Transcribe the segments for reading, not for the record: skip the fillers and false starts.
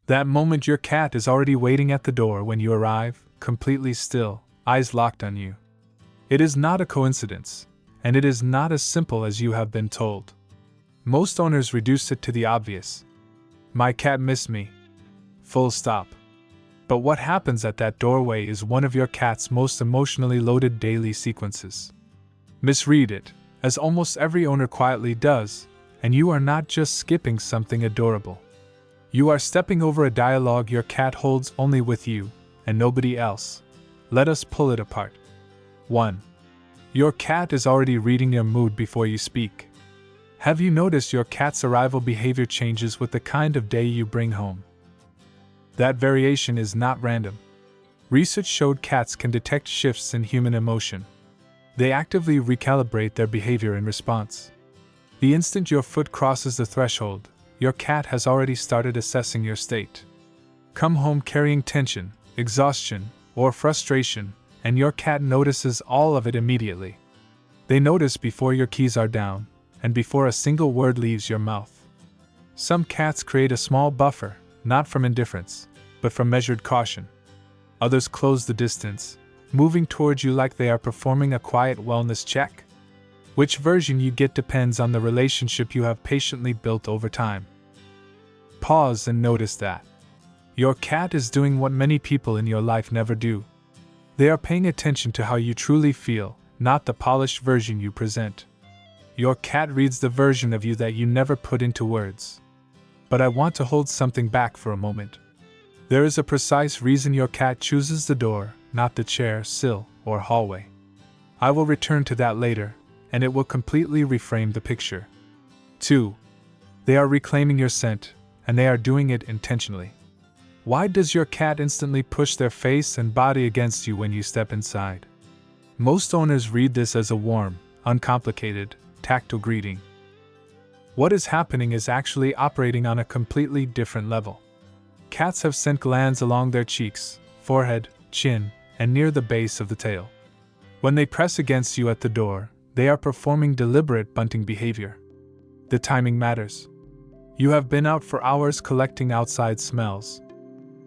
That moment your cat is already waiting at the door when you arrive, completely still, eyes locked on you. It is not a coincidence, and it is not as simple as you have been told. Most owners reduce it to the obvious. My cat missed me. Full stop. But what happens at that doorway is one of your cat's most emotionally loaded daily sequences. Misread it, as almost every owner quietly does, and you are not just skipping something adorable. You are stepping over a dialogue your cat holds only with you, and nobody else. Let us pull it apart. 1. Your cat is already reading your mood before you speak. Have you noticed your cat's arrival behavior changes with the kind of day you bring home? That variation is not random. Research showed cats can detect shifts in human emotion. They actively recalibrate their behavior in response. The instant your foot crosses the threshold, your cat has already started assessing your state. Come home carrying tension, exhaustion, or frustration, and your cat notices all of it immediately. They notice before your keys are down, and before a single word leaves your mouth. Some cats create a small buffer, not from indifference, but from measured caution. Others close the distance, moving towards you like they are performing a quiet wellness check. Which version you get depends on the relationship you have patiently built over time. Pause and notice that. Your cat is doing what many people in your life never do. They are paying attention to how you truly feel, not the polished version you present. Your cat reads the version of you that you never put into words. But I want to hold something back for a moment. There is a precise reason your cat chooses the door, not the chair, sill, or hallway. I will return to that later, and it will completely reframe the picture. 2. They are reclaiming your scent, and they are doing it intentionally. Why does your cat instantly push their face and body against you when you step inside? Most owners read this as a warm, uncomplicated, tactile greeting. What is happening is actually operating on a completely different level. Cats have scent glands along their cheeks, forehead, chin, and near the base of the tail. When they press against you at the door, they are performing deliberate bunting behavior. The timing matters. You have been out for hours collecting outside smells.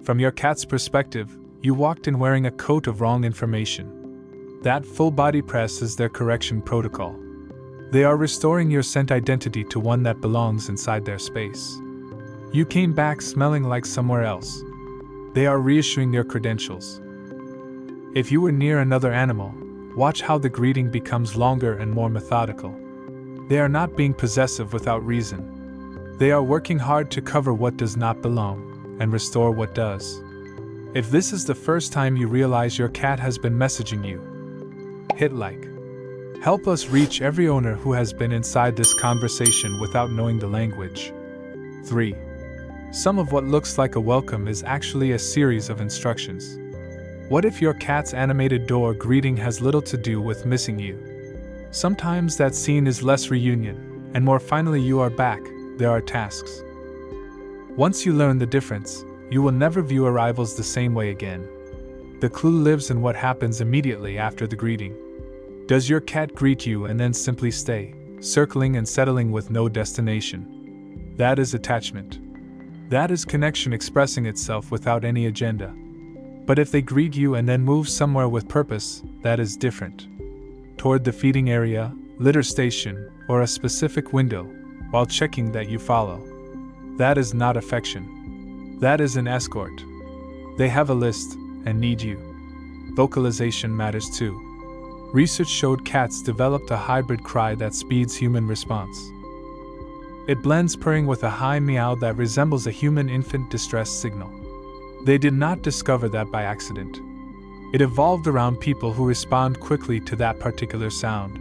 From your cat's perspective, you walked in wearing a coat of wrong information. That full body press is their correction protocol. They are restoring your scent identity to one that belongs inside their space. You came back smelling like somewhere else. They are reissuing your credentials. If you were near another animal, watch how the greeting becomes longer and more methodical. They are not being possessive without reason. They are working hard to cover what does not belong and restore what does. If this is the first time you realize your cat has been messaging you, hit like. Help us reach every owner who has been inside this conversation without knowing the language. 3. Some of what looks like a welcome is actually a series of instructions. What if your cat's animated door greeting has little to do with missing you? Sometimes that scene is less reunion, and more finally you are back, there are tasks. Once you learn the difference, you will never view arrivals the same way again. The clue lives in what happens immediately after the greeting. Does your cat greet you and then simply stay, circling and settling with no destination? That is attachment. That is connection expressing itself without any agenda. But if they greet you and then move somewhere with purpose, that is different. Toward the feeding area, litter station, or a specific window, while checking that you follow. That is not affection. That is an escort. They have a list and need you. Vocalization matters too. Research showed cats developed a hybrid cry that speeds human response. It blends purring with a high meow that resembles a human infant distress signal. They did not discover that by accident. It evolved around people who respond quickly to that particular sound.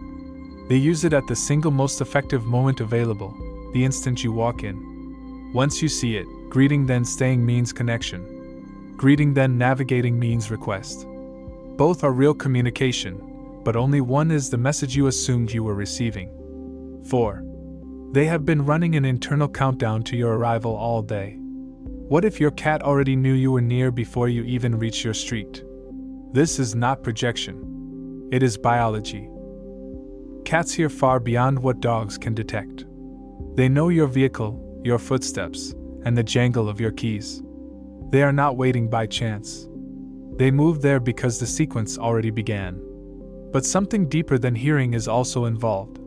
They use it at the single most effective moment available, the instant you walk in. Once you see it, greeting then staying means connection. Greeting then navigating means request. Both are real communication, but only one is the message you assumed you were receiving. 4. They have been running an internal countdown to your arrival all day. What if your cat already knew you were near before you even reached your street? This is not projection. It is biology. Cats hear far beyond what dogs can detect. They know your vehicle, your footsteps, and the jangle of your keys. They are not waiting by chance. They moved there because the sequence already began. But something deeper than hearing is also involved.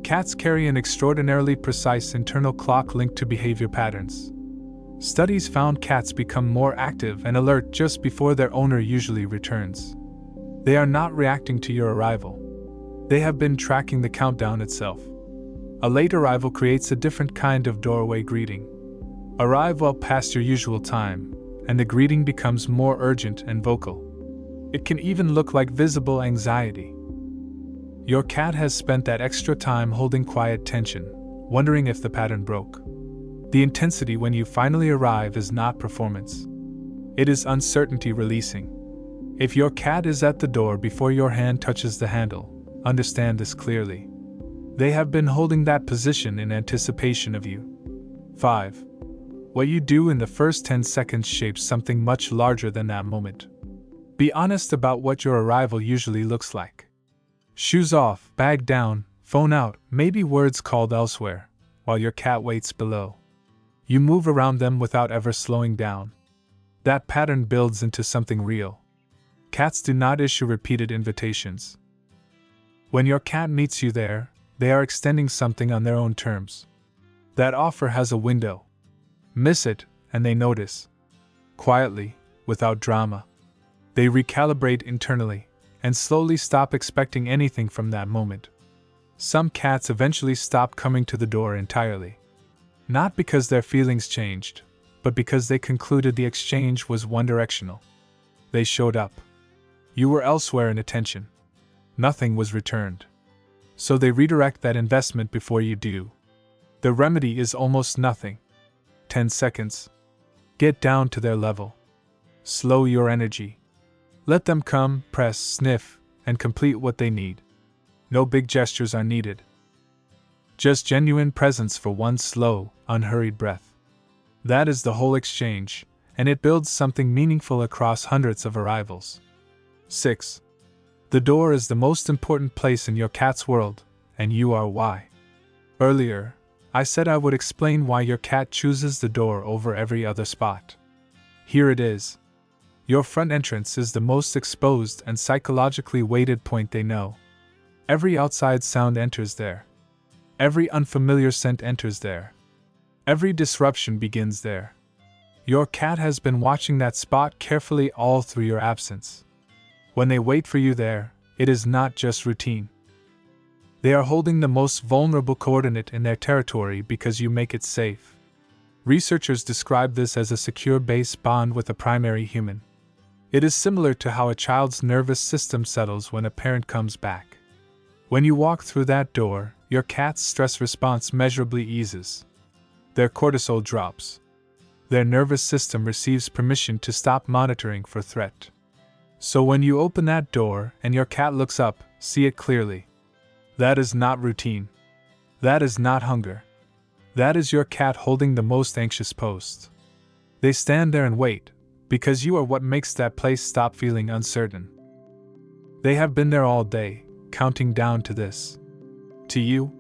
Cats carry an extraordinarily precise internal clock linked to behavior patterns. Studies found cats become more active and alert just before their owner usually returns. They are not reacting to your arrival. They have been tracking the countdown itself. A late arrival creates a different kind of doorway greeting. Arrive well past your usual time, and the greeting becomes more urgent and vocal. It can even look like visible anxiety. Your cat has spent that extra time holding quiet tension, wondering if the pattern broke. The intensity when you finally arrive is not performance. It is uncertainty releasing. If your cat is at the door before your hand touches the handle, understand this clearly. They have been holding that position in anticipation of you. 5. What you do in the first 10 seconds shapes something much larger than that moment. Be honest about what your arrival usually looks like. Shoes off, bag down, phone out, maybe words called elsewhere, while your cat waits below. You move around them without ever slowing down. That pattern builds into something real. Cats do not issue repeated invitations. When your cat meets you there, they are extending something on their own terms. That offer has a window. Miss it, and they notice. Quietly, without drama. They recalibrate internally, and slowly stop expecting anything from that moment. Some cats eventually stop coming to the door entirely. Not because their feelings changed, but because they concluded the exchange was one-directional. They showed up. You were elsewhere in attention. Nothing was returned. So they redirect that investment before you do. The remedy is almost nothing. 10 seconds. Get down to their level. Slow your energy. Let them come, press, sniff, and complete what they need. No big gestures are needed. Just genuine presence for one slow, unhurried breath. That is the whole exchange, and it builds something meaningful across hundreds of arrivals. 6. The door is the most important place in your cat's world, and you are why. Earlier, I said I would explain why your cat chooses the door over every other spot. Here it is. Your front entrance is the most exposed and psychologically weighted point they know. Every outside sound enters there. Every unfamiliar scent enters there. Every disruption begins there. Your cat has been watching that spot carefully all through your absence. When they wait for you there, it is not just routine. They are holding the most vulnerable coordinate in their territory because you make it safe. Researchers describe this as a secure base bond with a primary human. It is similar to how a child's nervous system settles when a parent comes back. When you walk through that door, your cat's stress response measurably eases. Their cortisol drops. Their nervous system receives permission to stop monitoring for threat. So when you open that door and your cat looks up, see it clearly. That is not routine. That is not hunger. That is your cat holding the most anxious post. They stand there and wait, because you are what makes that place stop feeling uncertain. They have been there all day, counting down to this. To you,